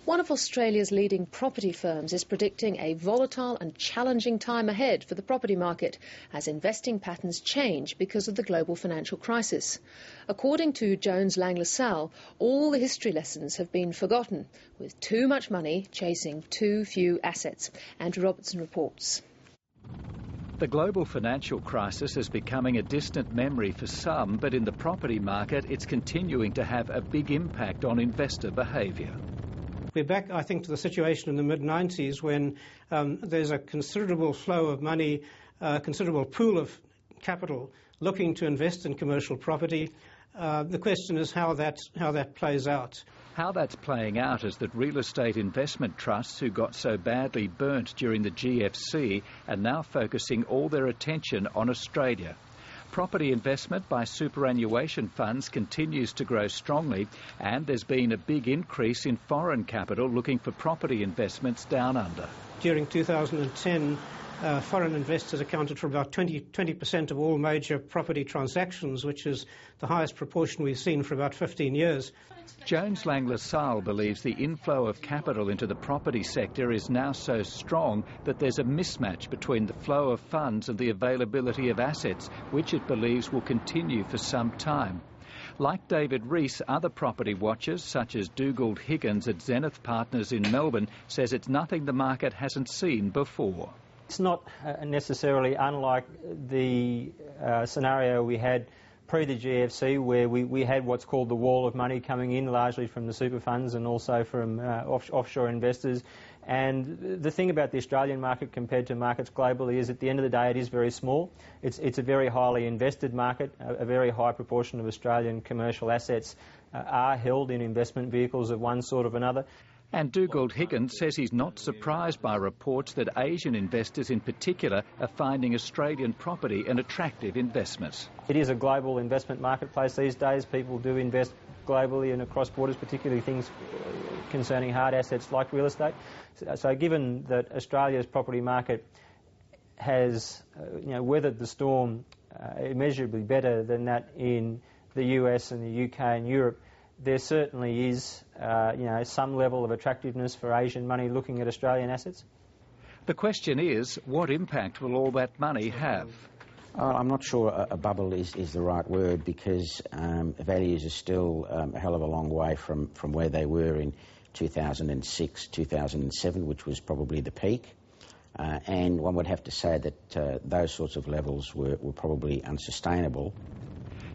One of Australia's leading property firms is predicting a volatile and challenging time ahead for the property market as investing patterns change because of the global financial crisis. According to Jones Lang La Salle, all the history lessons have been forgotten, with too much money chasing too few assets. Andrew Robertson reports. The global financial crisis is becoming a distant memory for some, but in the property market it's continuing to have a big impact on investor behaviour. We're back, I think, to the situation in the mid-90s when there's a considerable flow of money, a considerable pool of capital looking to invest in commercial property. The question is how that plays out. How that's playing out is that real estate investment trusts who got so badly burnt during the GFC are now focusing all their attention on Australia. Property investment by superannuation funds continues to grow strongly, and there's been a big increase in foreign capital looking for property investments down under. During 2010, foreign investors accounted for about 20% of all major property transactions, which is the highest proportion we've seen for about 15 years. Jones Lang La Salle believes the inflow of capital into the property sector is now so strong that there's a mismatch between the flow of funds and the availability of assets, which it believes will continue for some time. Like David Rees, other property watchers, such as Dougal Higgins at Zenith Partners in Melbourne, says it's nothing the market hasn't seen before. It's not necessarily unlike the scenario we had pre the GFC, where we had what's called the wall of money coming in, largely from the super funds and also from offshore investors. And the thing about the Australian market compared to markets globally is at the end of the day it is very small. It's a very highly invested market. A very high proportion of Australian commercial assets are held in investment vehicles of one sort or another. And Dougal Higgins says he's not surprised by reports that Asian investors in particular are finding Australian property an attractive investment. It is a global investment marketplace these days. People do invest globally and across borders, particularly things concerning hard assets like real estate. So given that Australia's property market has weathered the storm immeasurably better than that in the US and the UK and Europe, there certainly is some level of attractiveness for Asian money looking at Australian assets. The question is, what impact will all that money have? I'm not sure a bubble is the right word, because values are still a hell of a long way from where they were in 2006, 2007, which was probably the peak. And one would have to say that those sorts of levels were probably unsustainable.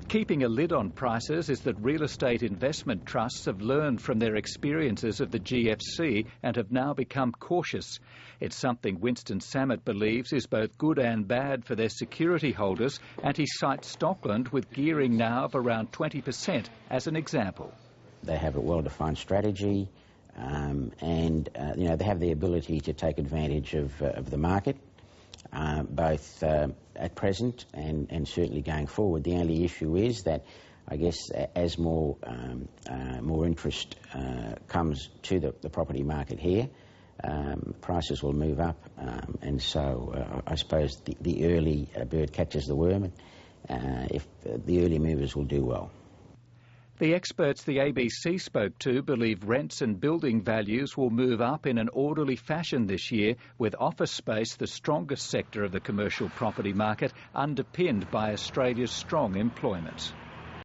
Keeping a lid on prices is that real estate investment trusts have learned from their experiences of the GFC and have now become cautious. It's something Winston Sammut believes is both good and bad for their security holders, and he cites Stockland with gearing now of around 20% as an example. They have a well-defined strategy and they have the ability to take advantage of the market. Both at present and certainly going forward. The only issue is that, I guess, as more interest comes to the property market here, prices will move up, and so I suppose the early bird catches the worm. If the early movers will do well. The experts the ABC spoke to believe rents and building values will move up in an orderly fashion this year, with office space the strongest sector of the commercial property market, underpinned by Australia's strong employment.